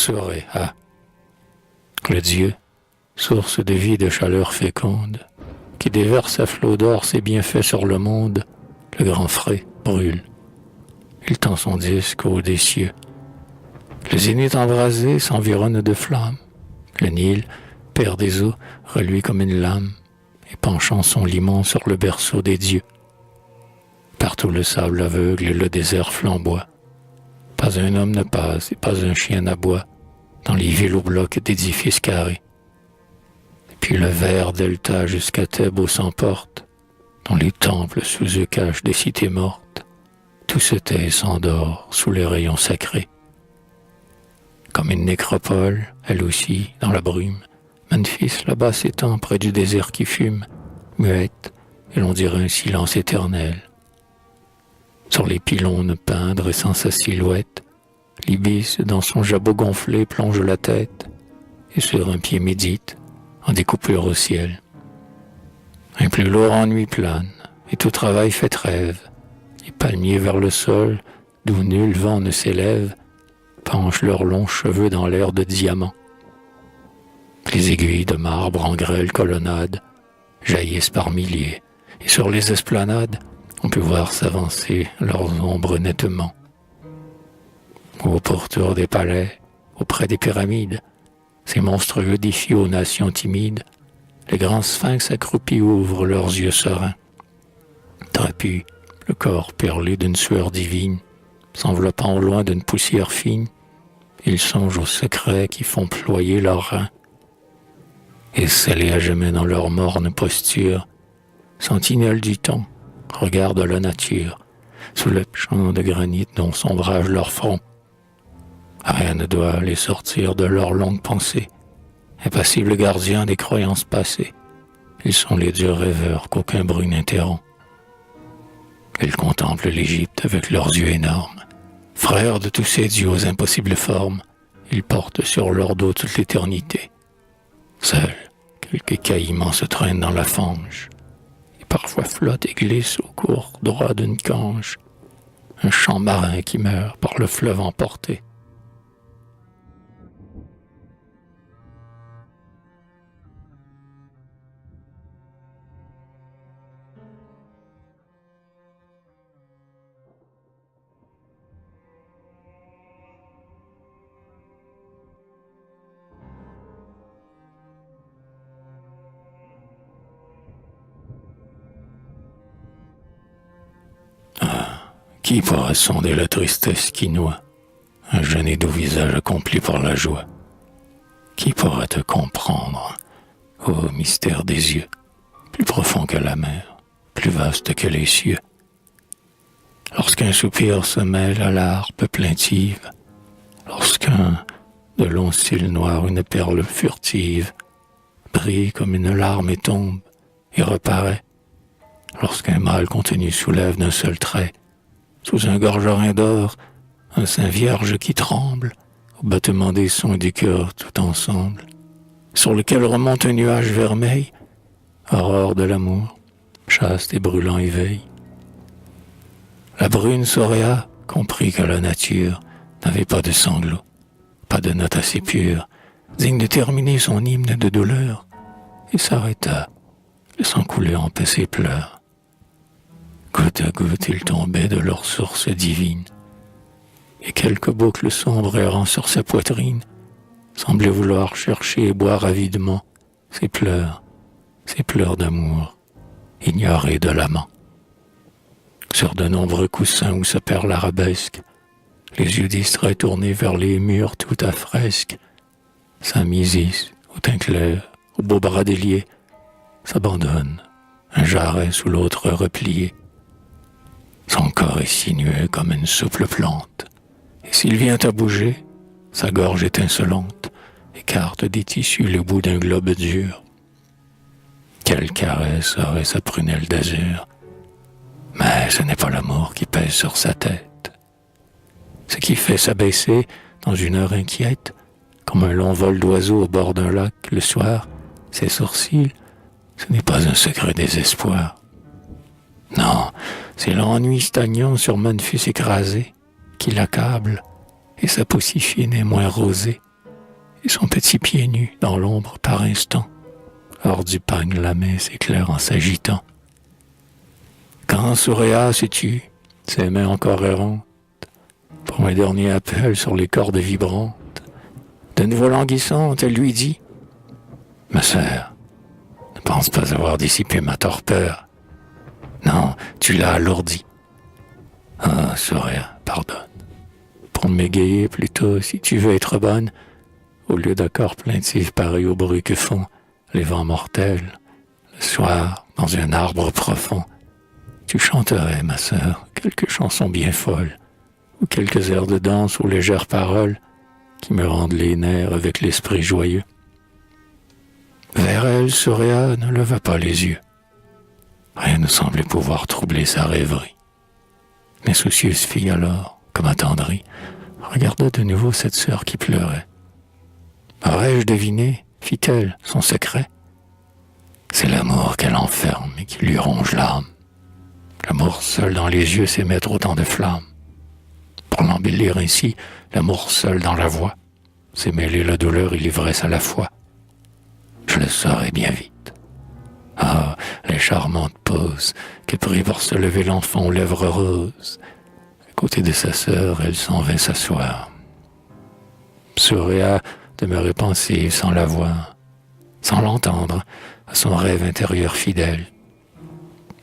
saurait, ah, le Dieu, source de vie et de chaleur féconde, qui déverse à flots d'or ses bienfaits sur le monde, le grand frais brûle. Il tend son disque au haut des cieux. Le zénith embrasé s'environne de flammes. Le Nil, père des eaux, reluit comme une lame, et penchant son limon sur le berceau des dieux. Partout le sable aveugle et le désert flamboie. Pas un homme ne passe et pas un chien n'aboie dans les villes aux blocs d'édifices carrés. Et puis le vert delta jusqu'à Thèbes s'emporte, dont les temples sous eux cachent des cités mortes. Tout se tait et s'endort sous les rayons sacrés. Comme une nécropole, elle aussi, dans la brume, Memphis là-bas s'étend près du désert qui fume, muette, et l'on dirait un silence éternel. Sur les pylônes peints dressant sa silhouette, l'ibis dans son jabot gonflé plonge la tête, et sur un pied médite, en découpure au ciel. Un plus lourd ennui plane, et tout travail fait trêve. Les palmiers vers le sol, d'où nul vent ne s'élève, penchent leurs longs cheveux dans l'air de diamants. Les aiguilles de marbre en grêle colonnade jaillissent par milliers, et sur les esplanades, on peut voir s'avancer leurs ombres nettement. Aux pourtours des palais, auprès des pyramides, ces monstrueux défis aux nations timides, les grands sphinx accroupis ouvrent leurs yeux sereins. Trapus, le corps perlé d'une sueur divine, s'enveloppant au loin d'une poussière fine, ils songent aux secrets qui font ployer leurs reins. Et scellés à jamais dans leur morne posture, sentinelles du temps, regardent la nature, sous le champ de granit dont s'ombrage leur front. Rien ne doit les sortir de leur longue pensée, impassibles gardiens des croyances passées. Ils sont les dieux rêveurs qu'aucun bruit n'interrompt. Ils contemplent l'Égypte avec leurs yeux énormes. Frères de tous ces dieux aux impossibles formes, ils portent sur leur dos toute l'éternité. Seuls, quelques caïmans se traînent dans la fange, et parfois flottent et glissent au cours droit d'une cange, un champ marin qui meurt par le fleuve emporté. Qui pourra sonder la tristesse qui noie un jeune et doux visage accompli par la joie? Qui pourra te comprendre, ô mystère des yeux, plus profond que la mer, plus vaste que les cieux? Lorsqu'un soupir se mêle à la harpe plaintive, lorsqu'un de longs cils noirs, une perle furtive, brille comme une larme et tombe et reparaît, lorsqu'un mâle contenu soulève d'un seul trait, sous un gorgerin d'or, un sein vierge qui tremble, au battement des sons et du cœur tout ensemble, sur lequel remonte un nuage vermeil, aurore de l'amour, chaste et brûlant éveil. La brune Soréa comprit que la nature n'avait pas de sanglots, pas de note assez pure, digne de terminer son hymne de douleur, et s'arrêta, laissant couler en paix ses pleurs. Goutte à goutte, ils tombaient de leur source divine, et quelques boucles sombres errant sur sa poitrine semblaient vouloir chercher et boire avidement ces pleurs d'amour, ignorés de l'amant. Sur de nombreux coussins où se perd l'arabesque, les yeux distraits tournés vers les murs tout à fresque, Saint Misis, au teint clair, au beau bras délié, s'abandonne, un jarret sous l'autre replié. Son corps est sinueux comme une souple plante, et s'il vient à bouger, sa gorge étincelante écarte des tissus le bout d'un globe dur. Quelle caresse aurait sa prunelle d'azur, mais ce n'est pas l'amour qui pèse sur sa tête. Ce qui fait s'abaisser dans une heure inquiète, comme un long vol d'oiseau au bord d'un lac le soir, ses sourcils, ce n'est pas un secret désespoir. Non, c'est l'ennui stagnant sur Memphis écrasé qui l'accable, et sa peau si fine et moins rosée et son petit pied nu dans l'ombre par instant. Hors du pagne, la main s'éclaire en s'agitant. Quand Surya, sais-tu, ses mains encore errantes, pour un dernier appel sur les cordes vibrantes, de nouveau languissante, elle lui dit « Ma sœur, ne pense pas avoir dissipé ma torpeur. Non, tu l'as alourdi. Ah, Surya, pardonne. Pour m'égayer plutôt, si tu veux être bonne, au lieu d'accords plaintifs pareils au bruit que font les vents mortels, le soir, dans un arbre profond, tu chanterais, ma sœur, quelques chansons bien folles, ou quelques airs de danse aux légères paroles qui me rendent les nerfs avec l'esprit joyeux. Vers elle, Surya ne leva pas les yeux. Rien ne semblait pouvoir troubler sa rêverie. L'insoucieuse fille alors, comme attendrie, regarda de nouveau cette sœur qui pleurait. Aurais-je deviné, fit-elle, son secret? C'est l'amour qu'elle enferme et qui lui ronge l'âme. L'amour seul dans les yeux sait mettre autant de flammes. Pour l'embellir ainsi, l'amour seul dans la voix, c'est mêler la douleur et l'ivresse à la fois. Je le saurai bien vite. Ah, les charmantes poses que prit pour se lever l'enfant aux lèvres roses. À côté de sa sœur, elle s'en vint s'asseoir. Surya demeurait pensive sans la voir, sans l'entendre, à son rêve intérieur fidèle.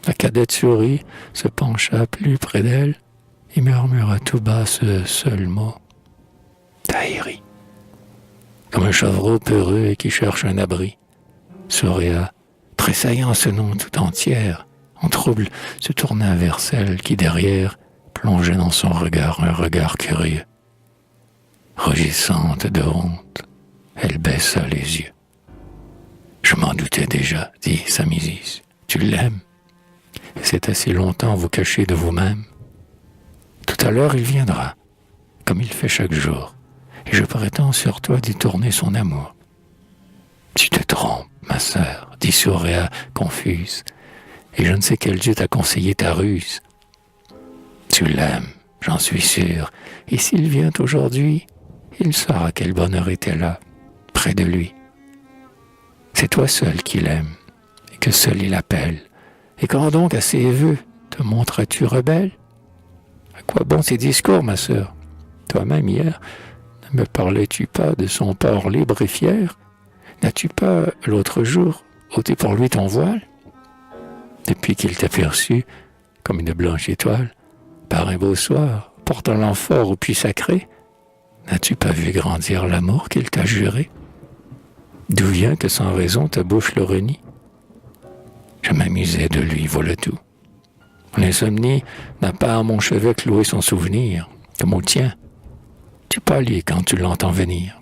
La cadette sourit, se pencha plus près d'elle et murmura tout bas ce seul mot. Tahiri. Comme un chevreau peureux et qui cherche un abri, Surya, tressaillant ce nom tout entière, en trouble, se tourna vers celle qui, derrière, plongeait dans son regard un regard curieux. Rougissante de honte, elle baissa les yeux. Je m'en doutais déjà, dit Samisis. Tu l'aimes? Et c'est assez longtemps vous cacher de vous-même. Tout à l'heure, il viendra, comme il fait chaque jour, et je prétends sur toi d'y tourner son amour. Tu te trompes, ma sœur, dit Surya, confuse, et je ne sais quel Dieu t'a conseillé ta ruse. Tu l'aimes, j'en suis sûr, et s'il vient aujourd'hui, il saura quel bonheur était là, près de lui. C'est toi seul qui l'aime, et que seul il appelle. Et quand donc à ses vœux te montras-tu rebelle? À quoi bon ces discours, ma sœur? Toi-même hier, ne me parlais-tu pas de son port libre et fier? N'as-tu pas, l'autre jour, ôté pour lui ton voile? Depuis qu'il t'aperçut, comme une blanche étoile, par un beau soir, portant l'amphore au puits sacré, n'as-tu pas vu grandir l'amour qu'il t'a juré? D'où vient que sans raison ta bouche le renie? Je m'amusais de lui, voilà tout. L'insomnie n'a pas à mon chevet cloué son souvenir, comme au tien. Tu pâlis quand tu l'entends venir.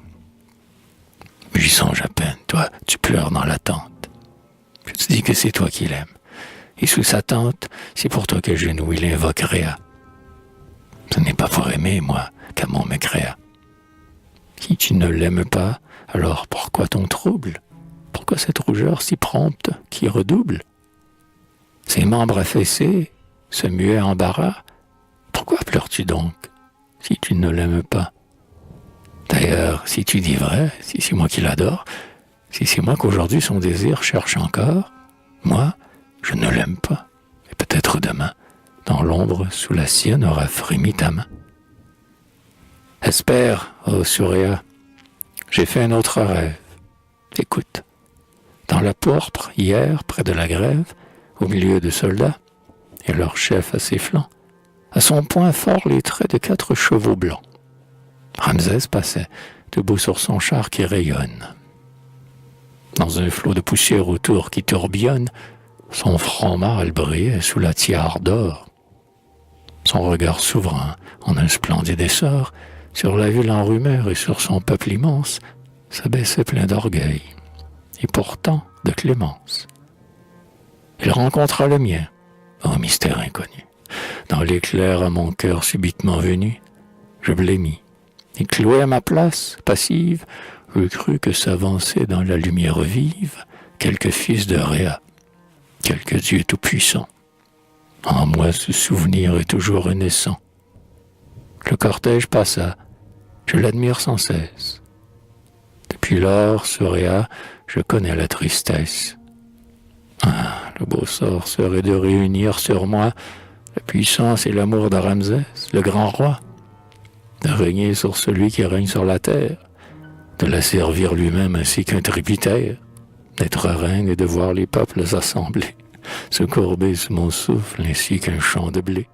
J'y songe à peine, toi, tu pleures dans l'attente. Je te dis que c'est toi qui l'aimes. Et sous sa tente, c'est pour toi que genou il invoque Réa. Ce n'est pas pour aimer, moi, qu'Amon me créa. Si tu ne l'aimes pas, alors pourquoi ton trouble? Pourquoi cette rougeur si prompte qui redouble? Ses membres affaissés, ce muet embarras, pourquoi pleures-tu donc, si tu ne l'aimes pas? D'ailleurs, si tu dis vrai, si c'est moi qui l'adore, si c'est moi qu'aujourd'hui son désir cherche encore, moi, je ne l'aime pas. Et peut-être demain, dans l'ombre, sous la sienne aura frémi ta main. Espère, ô Surya, j'ai fait un autre rêve. Écoute, dans la pourpre, hier, près de la grève, au milieu de soldats, et leur chef à ses flancs, à son poing fort les traits de 4 chevaux blancs. Ramsès passait, debout sur son char qui rayonne. Dans un flot de poussière autour qui tourbillonne, son front mâle brillait sous la tiare d'or. Son regard souverain, en un splendide essor, sur la ville en rumeur et sur son peuple immense, s'abaissait plein d'orgueil, et pourtant de clémence. Il rencontra le mien, ô mystère inconnu. Dans l'éclair à mon cœur subitement venu, je blêmis, et cloué à ma place, passive, je crus que s'avançait dans la lumière vive quelque fils de Réa, quelque Dieu tout-puissant. En moi ce souvenir est toujours renaissant. Le cortège passa, je l'admire sans cesse. Depuis lors, Soréa, je connais la tristesse. Ah, le beau sort serait de réunir sur moi la puissance et l'amour de Ramsès, le grand roi, de régner sur celui qui règne sur la terre, de la servir lui-même ainsi qu'un tributaire, d'être reine et de voir les peuples assemblés, se courber sous mon souffle ainsi qu'un champ de blé.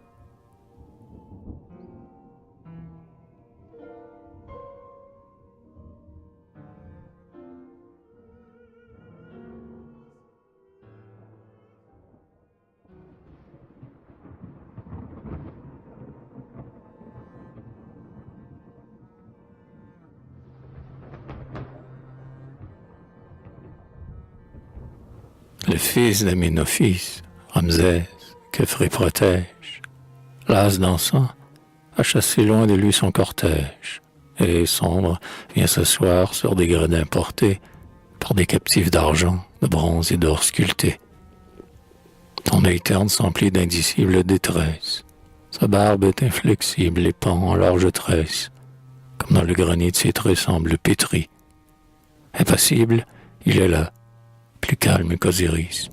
Le fils d'Amenophis, Ramsès, Khéphré protège, las d'encens, a chassé loin de lui son cortège, et sombre vient s'asseoir sur des gredins portés par des captifs d'argent, de bronze et d'or sculptés. Ton œil terne s'emplit d'indicible détresse, sa barbe est inflexible et pend en large tresse, comme dans le granit de ses traits semble pétri. Impassible, il est là, plus calme qu'Osiris.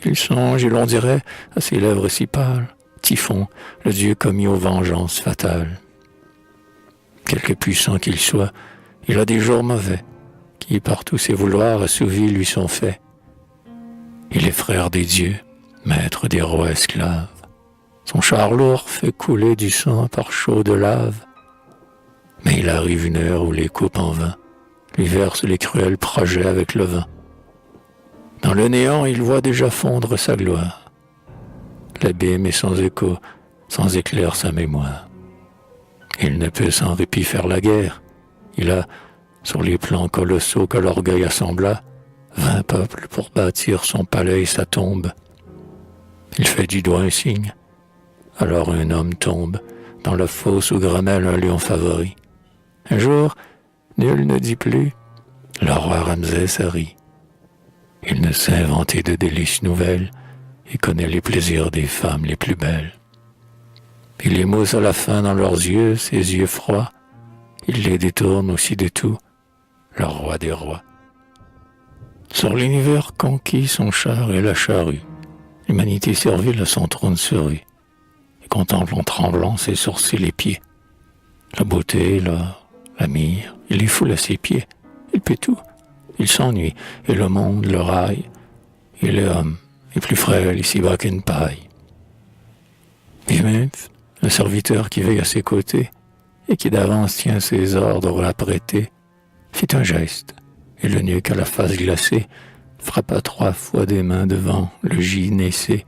Il songe, et l'on dirait, à ses lèvres si pâles, Typhon, le dieu commis aux vengeances fatales. Quelque puissant qu'il soit, il a des jours mauvais, qui par tous ses vouloirs assouvis lui sont faits. Il est frère des dieux, maître des rois esclaves. Son char lourd fait couler du sang par chaude lave. Mais il arrive une heure où les coupes en vain lui versent les cruels projets avec le vin. Dans le néant, il voit déjà fondre sa gloire. L'abîme est sans écho, sans éclair sa mémoire. Il ne peut sans répit faire la guerre. Il a, sur les plans colossaux que l'orgueil assembla, 20 peuples pour bâtir son palais et sa tombe. Il fait du doigt un signe. Alors un homme tombe dans la fosse où gramelle un lion favori. Un jour, nul ne dit plus, le roi Ramsès a ri. Il ne sait inventer de délices nouvelles et connaît les plaisirs des femmes les plus belles. Il émousse à la fin dans leurs yeux, ses yeux froids. Il les détourne aussi de tout, le roi des rois. Sur l'univers conquis, son char et la charrue, l'humanité servile à son trône sur et contemple en tremblant ses sourcils et pieds. La beauté, la mire, il les foule à ses pieds. Il peut tout. Il s'ennuie, et le monde le raille, et l'homme est plus frêle ici-bas qu'une paille. Et même, le serviteur qui veille à ses côtés, et qui d'avance tient ses ordres apprêtés, fit un geste, et l'eunuque à la face glacée frappa 3 fois des mains devant le gis naissé.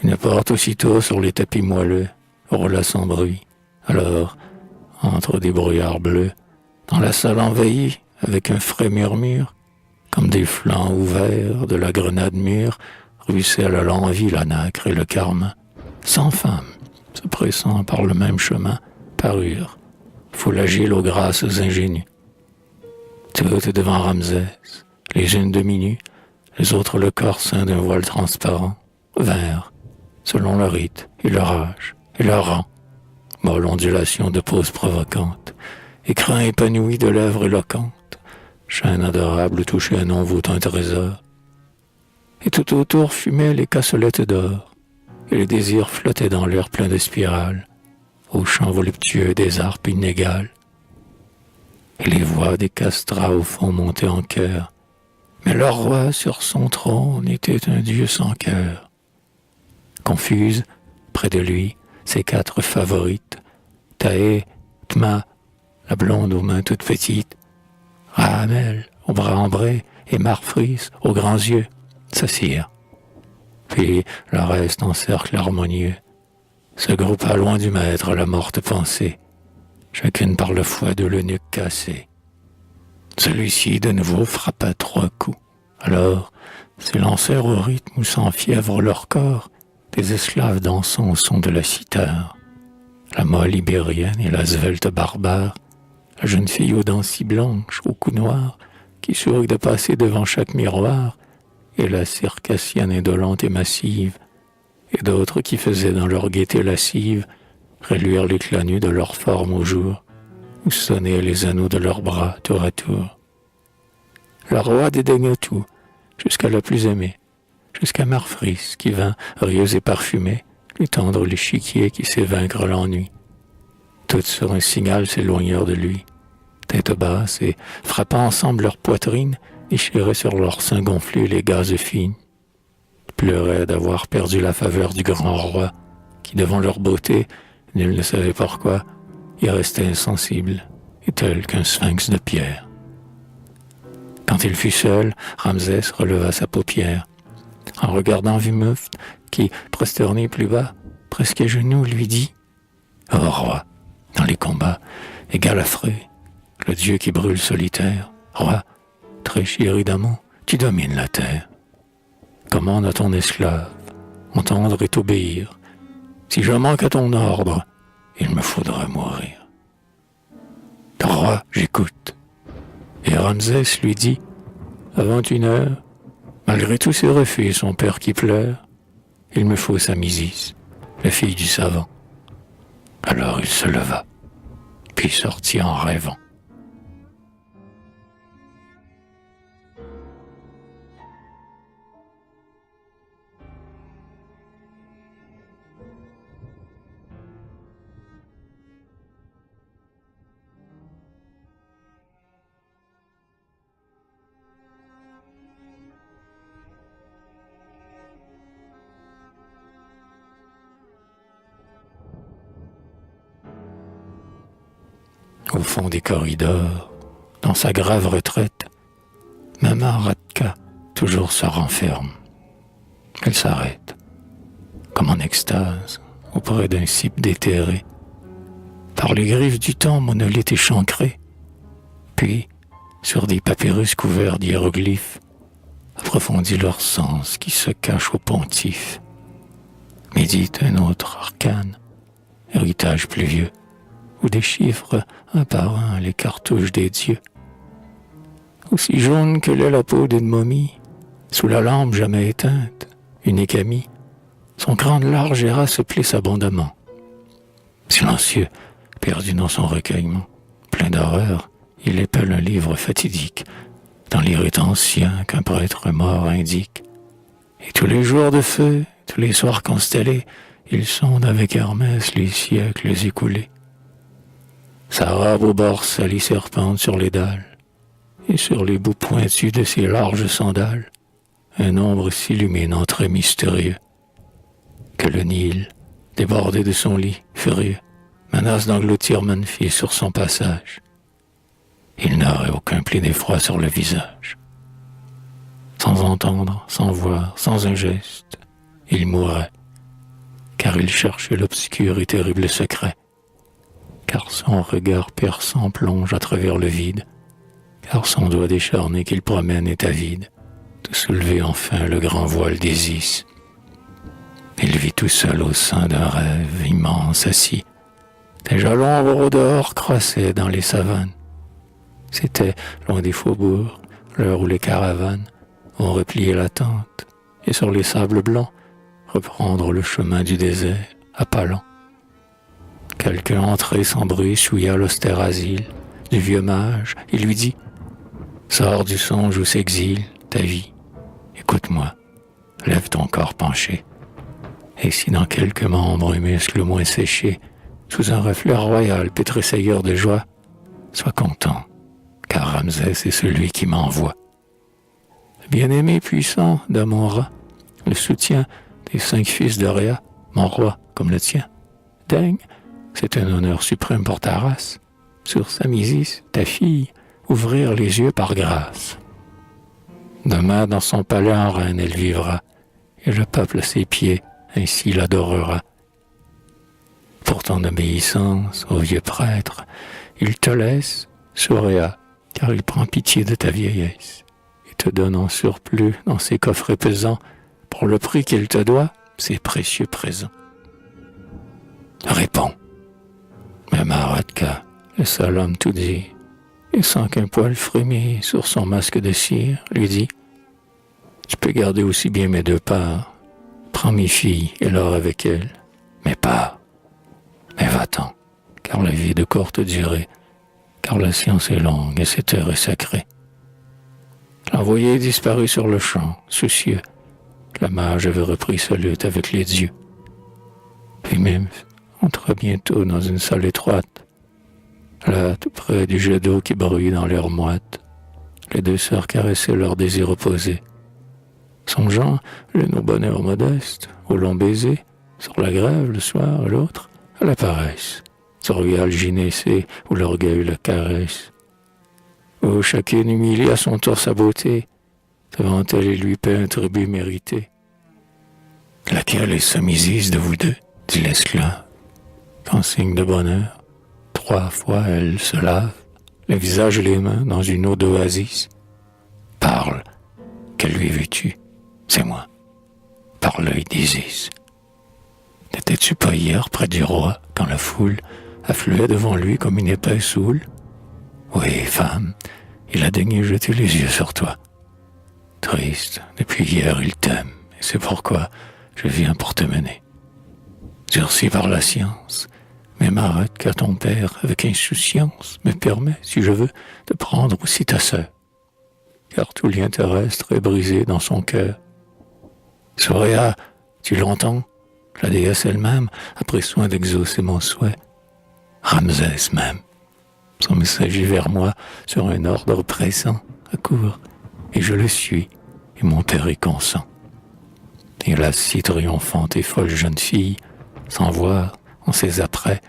Une porte aussitôt sur les tapis moelleux roula sans bruit. Alors, entre des brouillards bleus, dans la salle envahie, avec un frais murmure, comme des flancs ouverts de la grenade mûre, ruissellent l'envie, la nacre et le carmin. 100 femmes, se pressant par le même chemin, parurent, foule agile aux grâces ingénues. Toutes devant Ramsès, les unes demi-nues, les autres le corps ceint d'un voile transparent, vinrent, selon leur rite et leur âge et leur rang, molle ondulation de poses provocantes, écrin épanoui de lèvres éloquentes, chaîne adorable touchée à non vaut un trésor. Et tout autour fumaient les cassolettes d'or, et les désirs flottaient dans l'air plein de spirales, au chant voluptueux des harpes inégales. Et les voix des castrats au fond montaient en chœur, mais leur roi sur son trône était un dieu sans cœur. Confuse, près de lui, ses 4 favorites, Taé, Tma, la blonde aux mains toutes petites, Rahamel, aux bras ambrés, et Marphris, aux grands yeux, s'assirent. Puis le reste en cercle harmonieux se groupa loin du maître la morte pensée, chacune par le fouet de l'eunuque cassé. Celui-ci de nouveau frappa 3 coups. Alors s'élancèrent au rythme où sans fièvre leur corps des esclaves dansant au son de la cithare. La molle ibérienne et la svelte barbare, la jeune fille aux dents si blanches, au cou noir, qui sourit de passer devant chaque miroir, et la circassienne indolente et massive, et d'autres qui faisaient dans leur gaieté lascive reluire l'éclat nu de leur forme au jour, où sonnaient les anneaux de leurs bras tour à tour. Le roi dédaigna tout, jusqu'à la plus aimée, jusqu'à Marfris qui vint, rieuse et parfumée, lui tendre l'échiquier qui sait vaincre l'ennui. Toutes sur un signal s'éloignèrent de lui, tête basse et, frappant ensemble leurs poitrines, déchiraient sur leurs seins gonflés les gazes fines. Pleuraient d'avoir perdu la faveur du grand roi, qui devant leur beauté, nul ne savait pourquoi, y restait insensible, et tel qu'un sphinx de pierre. Quand il fut seul, Ramsès releva sa paupière. En regardant Vumuft, qui, prosterné plus bas, presque à genoux, lui dit « Ô roi, dans les combats, égal à Phré, le dieu qui brûle solitaire, roi, très chéri d'amour, tu domines la terre. Commande à ton esclave, entendre et t'obéir. Si je manque à ton ordre, il me faudra mourir. » Roi, j'écoute. Et Ramsès lui dit, avant une heure, malgré tous ses refus et son père qui pleure, il me faut sa Misis, la fille du savant. Alors il se leva, puis sortit en rêvant. Au fond des corridors, dans sa grave retraite, Maman Radka toujours se renferme. Elle s'arrête, comme en extase, auprès d'un cippe déterré, par les griffes du temps monolithe échancré, puis, sur des papyrus couverts d'hiéroglyphes, approfondit leur sens qui se cache au pontife, médite un autre arcane, héritage plus vieux, où déchiffre un par un les cartouches des dieux. Aussi jaune que l'est la peau d'une momie, sous la lampe jamais éteinte, unique amie, son crâne large et se plisse abondamment. Silencieux, perdu dans son recueillement, plein d'horreur, il épelle un livre fatidique, dans les rites anciens qu'un prêtre mort indique. Et tous les jours de feu, tous les soirs constellés, il sonde avec Hermès les siècles écoulés. Sa robe au bord sali serpente sur les dalles, et sur les bouts pointus de ses larges sandales, un ombre s'illumine très mystérieux, que le Nil, débordé de son lit, furieux, menace d'engloutir Menfi sur son passage. Il n'aurait aucun pli d'effroi sur le visage. Sans entendre, sans voir, sans un geste, il mourrait, car il cherchait l'obscur et terrible secret, car son regard perçant plonge à travers le vide, car son doigt décharné qu'il promène est avide, de soulever enfin le grand voile d'Isis. Il vit tout seul au sein d'un rêve immense assis. Déjà l'ombre au dehors croissait dans les savanes. C'était, loin des faubourgs, l'heure où les caravanes vont replier la tente et sur les sables blancs reprendre le chemin du désert à pas lents. Quelqu'un entré sans bruit souilla l'austère asile du vieux mage et lui dit « Sors du songe où s'exile ta vie, écoute-moi, lève ton corps penché, et si dans quelques membres un muscle moins séché, sous un reflet royal pétrisseur de joie, sois content, car Ramsès est celui qui m'envoie. Bien-aimé puissant d'Amon-Ra, le soutien des 5 fils de Rhea, mon roi comme le tien, daigne, c'est un honneur suprême pour ta race, sur Samisis, ta fille, ouvrir les yeux par grâce. Demain, dans son palais en reine, elle vivra, et le peuple à ses pieds ainsi l'adorera. Pour ton obéissance au vieux prêtre, il te laisse, Soréa, car il prend pitié de ta vieillesse, et te donne en surplus dans ses coffrets pesants, pour le prix qu'il te doit, ses précieux présents. Réponds. Mais Maradka, le seul homme tout dit, et sans qu'un poil frémisse sur son masque de cire, lui dit « Tu peux garder aussi bien mes 2 parts. Prends mes filles et l'or avec elles, mais pas. Mais va-t'en, car la vie est de courte durée, car la science est longue et cette heure est sacrée. L'envoyé disparut sur le champ, soucieux. La mage avait repris sa lutte avec les dieux. Puis même entra bientôt dans une salle étroite, là, tout près du jet d'eau qui brûlait dans l'air moite. Les deux sœurs caressaient leur désir opposé. Songeant l'une au bonheur modeste, au long baiser, sur la grève le soir, l'autre à la paresse, sur le gynécée où l'orgueil la caresse, où chacune humilie à son tour sa beauté, devant elle et lui paie un tribut mérité. Laquelle est Somisis de vous deux, dit l'esclave, qu'en signe de bonheur, 3 fois elle se lave, le visage et les mains dans une eau d'oasis. Parle, que lui veux-tu? C'est moi, par l'œil d'Isis. N'étais-tu pas hier près du roi, quand la foule affluait devant lui comme une épaisse houle? Oui, femme, il a daigné jeter les yeux sur toi. Triste, depuis hier il t'aime, et c'est pourquoi je viens pour te mener. Durci par la science, mais m'arrête qu'à ton père, avec insouciance, me permet, si je veux, de prendre aussi ta sœur. Car tout lien terrestre est brisé dans son cœur. Soréa, tu l'entends? La déesse elle-même a pris soin d'exaucer mon souhait. Ramsès même, son messager vers moi sur un ordre pressant, accourt, et je le suis, et mon père y consent. Et la si triomphante et folle jeune fille, sans voir, en ses apprêts,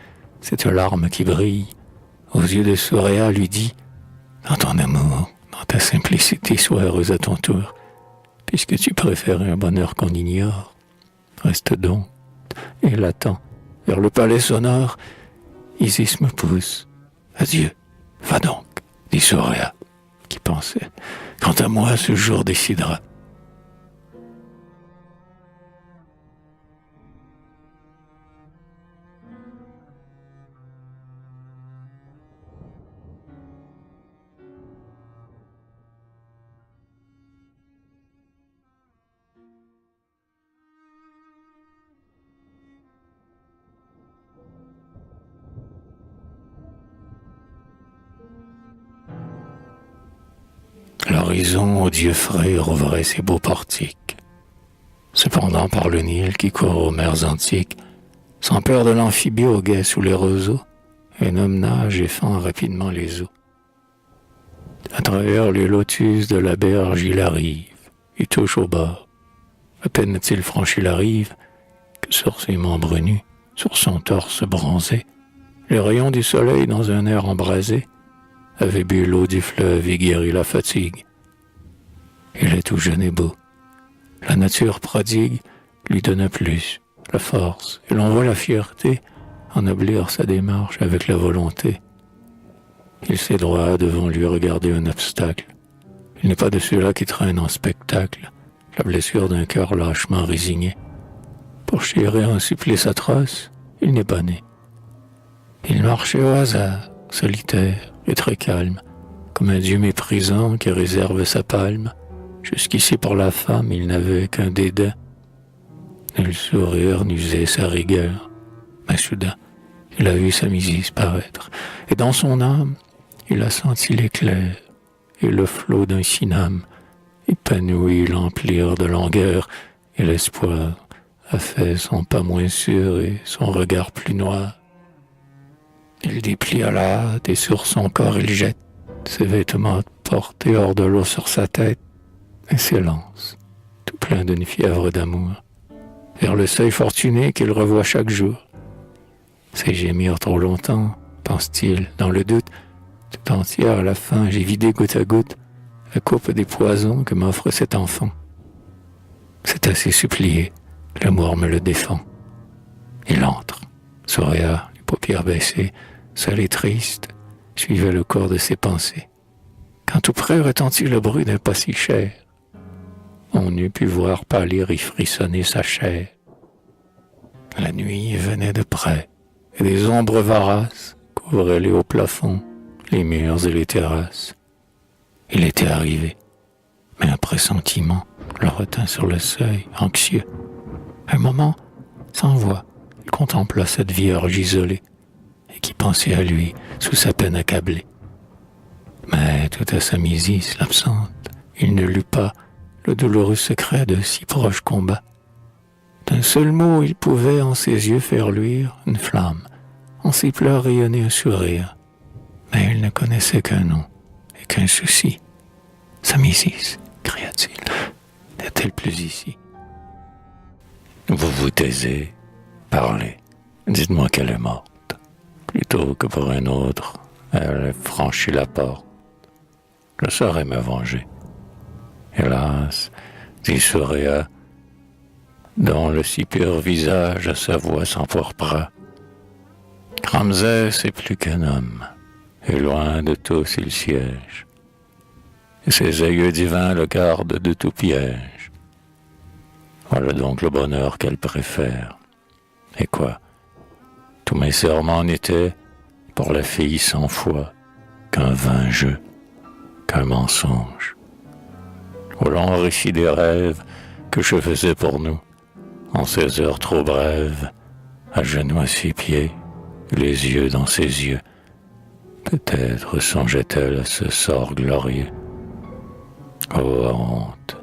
cette larme qui brille, aux yeux de Soréa lui dit, dans ton amour, dans ta simplicité, sois heureuse à ton tour, puisque tu préfères un bonheur qu'on ignore. Reste donc, et l'attends, vers le palais sonore, Isis me pousse. Adieu, va donc, dit Soréa, qui pensait, quant à moi, ce jour décidera. L'horizon aux dieux frais rouvrait ses beaux portiques. Cependant par le Nil qui court aux mers antiques, sans peur de l'amphibie au guet sous les roseaux, un homme nage et fend rapidement les eaux. À travers les lotus de la berge il arrive, il touche au bord. À peine a-t-il franchi la rive, que sur ses membres nus, sur son torse bronzé, les rayons du soleil dans un air embrasé, avait bu l'eau du fleuve et guéri la fatigue. Il est tout jeune et beau. La nature prodigue lui donne plus, la force, et l'on voit la fierté ennoblir sa démarche avec la volonté. Il s'est droit devant lui regarder un obstacle. Il n'est pas de ceux-là qui traînent en spectacle la blessure d'un cœur lâchement résigné. Pour chérir un supplice atroce, il n'est pas né. Il marchait au hasard, solitaire et très calme, comme un dieu méprisant qui réserve sa palme. Jusqu'ici pour la femme, il n'avait qu'un dédain. Nul sourire n'usait sa rigueur. Mais soudain, il a vu sa Misis paraître, et dans son âme, il a senti l'éclair et le flot d'un syname épanoui l'emplir de langueur, et l'espoir a fait son pas moins sûr et son regard plus noir. Il déplia la hâte et sur son corps il jette ses vêtements portés hors de l'eau sur sa tête et s'élance, tout plein d'une fièvre d'amour, vers le seuil fortuné qu'il revoit chaque jour. C'est gémir trop longtemps, pense-t-il, dans le doute, tout entière à la fin, j'ai vidé goutte à goutte la coupe des poisons que m'offre cet enfant. C'est assez supplié, l'amour me le défend. Il entre, Soréa, les paupières baissées, seul et triste, suivait le cours de ses pensées. Quand tout près retentit le bruit d'un pas si cher, on eût pu voir pâlir et frissonner sa chair. La nuit venait de près, et des ombres voraces couvraient les hauts plafonds, les murs et les terrasses. Il était arrivé, mais un pressentiment le retint sur le seuil, anxieux. Un moment, sans voix, il contempla cette vierge isolée, et qui pensait à lui sous sa peine accablée. Mais tout à sa misisse l'absente, il ne lut pas le douloureux secret de si proches combats. D'un seul mot, il pouvait en ses yeux faire luire une flamme, en ses pleurs rayonner un sourire. Mais il ne connaissait qu'un nom et qu'un souci. Sa misisse, cria-t-il, n'est-elle plus ici? Vous vous taisez, parlez, dites-moi qu'elle est morte. Plutôt que pour un autre, elle a franchi la porte. Je saurais me venger. Hélas, dit Soréa, dont le si pur visage à sa voix s'empourpra. Ramsès est plus qu'un homme, et loin de tous il siège. Et ses yeux divins le gardent de tout piège. Voilà donc le bonheur qu'elle préfère. Et quoi? Tous mes serments n'étaient, pour la fille sans foi, qu'un vain jeu, qu'un mensonge. Au long récit des rêves que je faisais pour nous, en ces heures trop brèves, à genoux à ses pieds, les yeux dans ses yeux, peut-être songeait-elle à ce sort glorieux. Oh honte!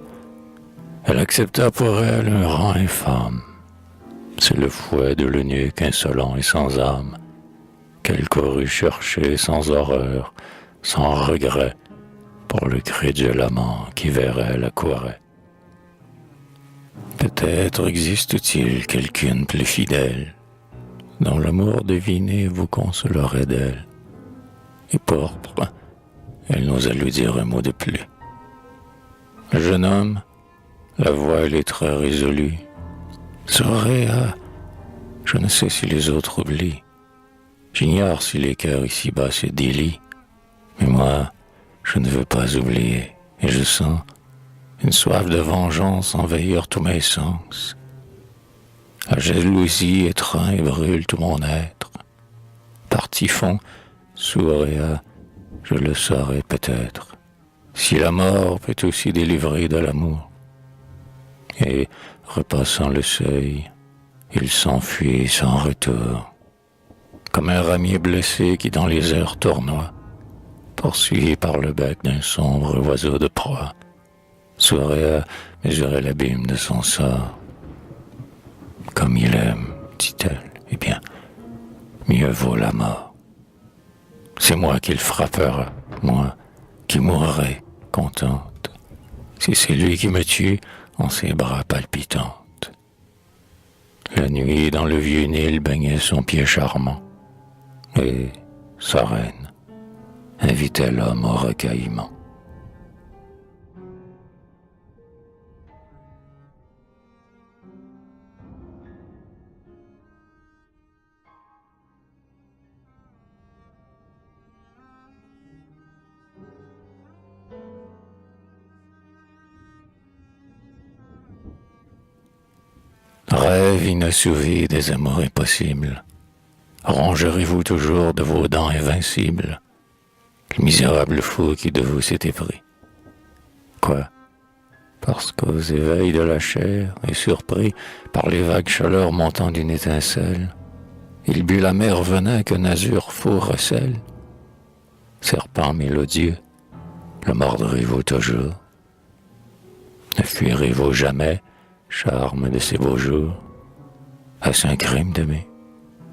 Elle accepta pour elle un rang infâme. C'est le fouet de l'eunuque insolent et sans âme, qu'elle courut chercher sans horreur, sans regret, pour le crédule amant qui vers elle accourait. Peut-être existe-t-il quelqu'une plus fidèle, dont l'amour deviné vous consolerait d'elle. Et pourpre, elle n'osa lui dire un mot de plus. Le jeune homme, la voix elle est très résolue, Soréa, je ne sais si les autres oublient. J'ignore si les cœurs ici-bas se délient. Mais moi, je ne veux pas oublier. Et je sens une soif de vengeance envahir tous mes sens. La jalousie étreint et brûle tout mon être. Par typhon, Soréa, je le saurai peut-être. Si la mort peut aussi délivrer de l'amour. Et, repassant le seuil, il s'enfuit sans retour, comme un ramier blessé qui dans les airs tournoie, poursuivi par le bec d'un sombre oiseau de proie. Soréa mesurait l'abîme de son sort. Comme il aime, dit-elle, eh bien, mieux vaut la mort. C'est moi qui le frappera, moi qui mourrai contente, si c'est lui qui me tue en ses bras palpitantes. La nuit, dans le vieux Nil, baignait son pied charmant, et sa reine invitait l'homme au recueillement. Rêve inassouvi des amours impossibles, rongerez-vous toujours de vos dents invincibles le misérable fou qui de vous s'est épris? Quoi? Parce qu'aux éveils de la chair, et surpris par les vagues chaleurs montant d'une étincelle, il but la mer venin qu'un azur faux recèle? Serpent mélodieux, le mordrez-vous toujours? Ne fuirez-vous jamais, charme de ces beaux jours? Est-ce un crime d'aimer?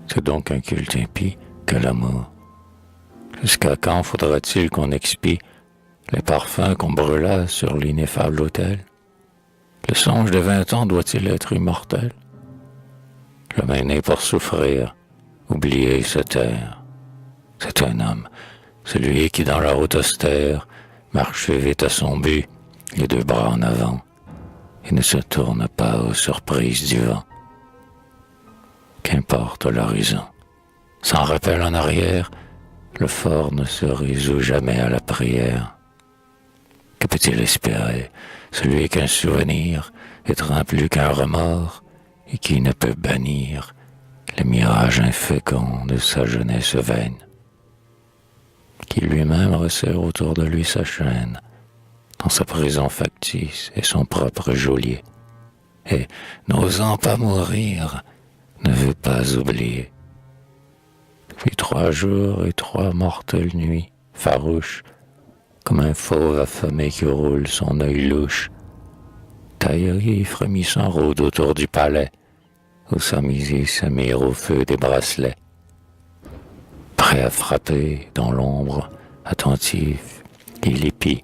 C'est donc un culte impie que l'amour. Jusqu'à quand faudra-t-il qu'on expie les parfums qu'on brûla sur l'ineffable autel? Le songe de 20 ans doit-il être immortel? L'homme est né pour souffrir, oublier et se taire. C'est un homme, celui qui dans la route austère marche vite à son but, les deux bras en avant, et ne se tourne pas aux surprises du vent. Qu'importe l'horizon, sans rappel en arrière, le fort ne se résout jamais à la prière. Que peut-il espérer, celui qu'un souvenir étreint plus qu'un remords, et qui ne peut bannir le mirage infécond de sa jeunesse vaine, qui lui-même resserre autour de lui sa chaîne, dans sa prison factice et son propre geôlier, et, n'osant pas mourir, ne veut pas oublier. Depuis 3 jours et 3 mortelles nuits, farouche, comme un fauve affamé qui roule son œil louche. Tahiri frémissant rôde autour du palais, où Samisis se mire au feu des bracelets. Prêt à frapper dans l'ombre, attentif, il épie,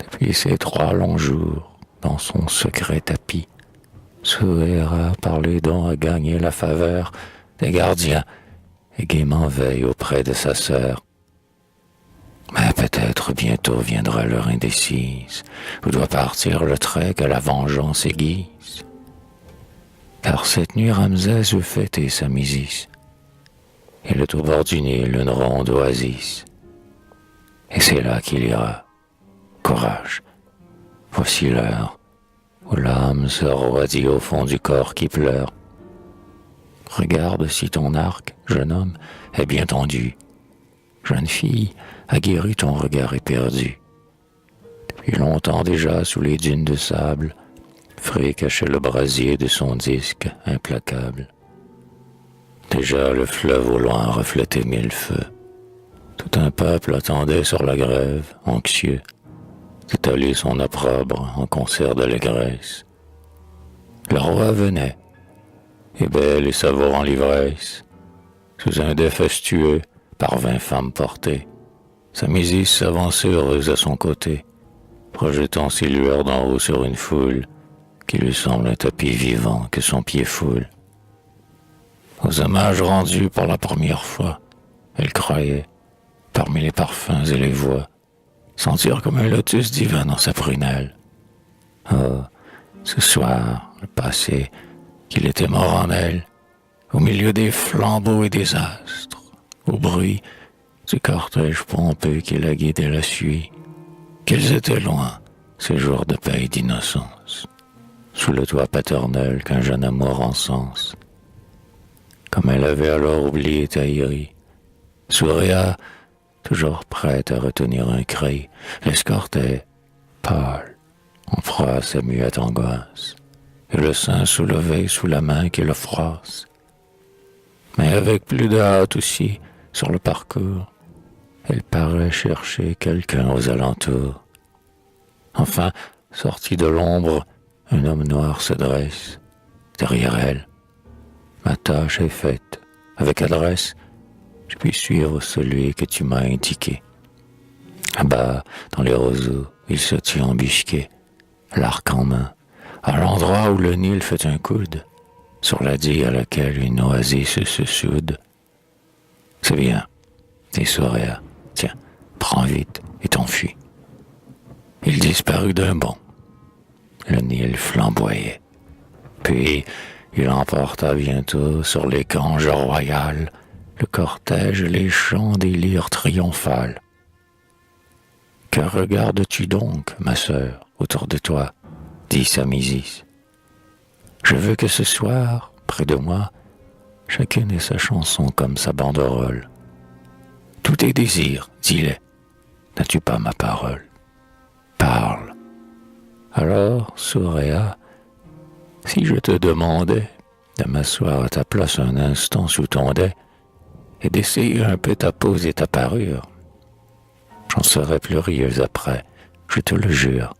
depuis ces 3 longs jours, dans son secret tapis, sourira par les dons à gagner la faveur des gardiens et gaiement veille auprès de sa sœur. Mais peut-être bientôt viendra l'heure indécise où doit partir le trait que la vengeance aiguise. Car cette nuit Ramsès veut fêter sa Mésis. Il est au bord du Nil une ronde oasis. Et c'est là qu'il ira. Courage, voici l'heure où l'âme se roidit au fond du corps qui pleure. Regarde si ton arc, jeune homme, est bien tendu. Jeune fille, aguerri ton regard éperdu. Depuis longtemps déjà, sous les dunes de sable, Fré cachait le brasier de son disque implacable. Déjà le fleuve au loin reflétait 1000 feux. Tout un peuple attendait sur la grève, anxieux, d'étaler son opprobre en concert d'allégresse. Le roi venait, et belle et savourant l'ivresse, sous un dais fastueux, par 20 femmes portées, sa Mésis s'avançait heureuse à son côté, projetant ses lueurs d'en haut sur une foule qui lui semble un tapis vivant que son pied foule. Aux hommages rendus pour la première fois, elle croyait, parmi les parfums et les voix, sentir comme un lotus divin dans sa prunelle. Oh, ce soir, le passé, qu'il était mort en elle, au milieu des flambeaux et des astres, au bruit du cortège pompeux qui la guide et la suit, qu'ils étaient loin, ces jours de paix et d'innocence, sous le toit paternel qu'un jeune amour encense. Comme elle avait alors oublié Tahiri, Souréa, toujours prête à retenir un cri, l'escortait, pâle, en proie à sa muette angoisse, et le sein soulevé sous la main qui le froisse. Mais avec plus de hâte aussi, sur le parcours, elle paraît chercher quelqu'un aux alentours. Enfin, sorti de l'ombre, un homme noir se dresse, derrière elle. Ma tâche est faite, avec adresse, je puis suivre celui que tu m'as indiqué. Là-bas, dans les roseaux, il se tient embusqué, l'arc en main, à l'endroit où le Nil fait un coude, sur la digue à laquelle une oasis se soude. C'est bien, dit Souréa. Tiens, prends vite et t'enfuis. Il disparut d'un bond. Le Nil flamboyait. Puis, il emporta bientôt sur les canges royales le cortège et les chants des lyres triomphales. Que regardes-tu donc, ma sœur, autour de toi, dit Samisis. Je veux que ce soir, près de moi, chacune ait sa chanson comme sa banderole. Tous tes désirs, dis-les. N'as-tu pas ma parole? Parle. Alors, Souréa, si je te demandais de m'asseoir à ta place un instant sous ton dais et d'essayer un peu ta pose et ta parure, j'en serais plus rieuse après, je te le jure.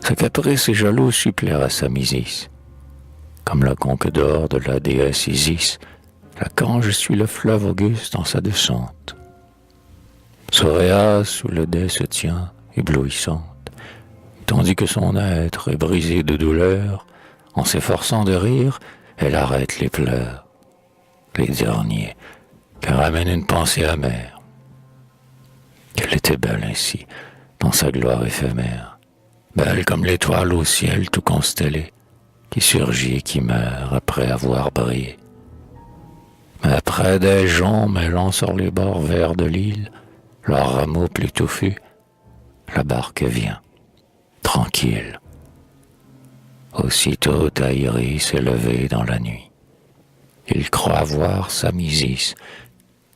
Ce caprice et jaloux supplèrent à Samisis. Comme la conque d'or de la déesse Isis, la cange suit le fleuve auguste dans sa descente. Souréa, sous le dais, se tient, éblouissante, tandis que son être est brisé de douleur, en s'efforçant de rire, elle arrête les pleurs, les derniers, qui ramènent une pensée amère. Qu'elle était belle ainsi, dans sa gloire éphémère, belle comme l'étoile au ciel tout constellé, qui surgit et qui meurt après avoir brillé. Mais après des joncs mêlant sur les bords verts de l'île, leurs rameaux plus touffus, la barque vient, tranquille. Aussitôt Tahiri s'est levé dans la nuit. Il croit voir Samisis,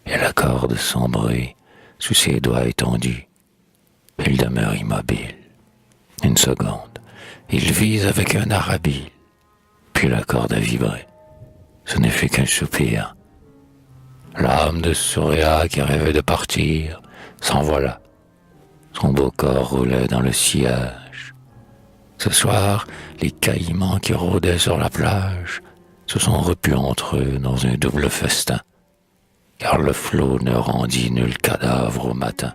et la corde sans bruit, sous ses doigts étendus. Il demeure immobile. Une seconde, il vise avec un art habile, puis la corde a vibré. Ce ne fut qu'un soupir. L'âme de Souréa qui rêvait de partir s'envola, Son beau corps roulait dans le sillage. Ce soir, les caïmans qui rôdaient sur la plage se sont repus entre eux dans un double festin, car le flot ne rendit nul cadavre au matin.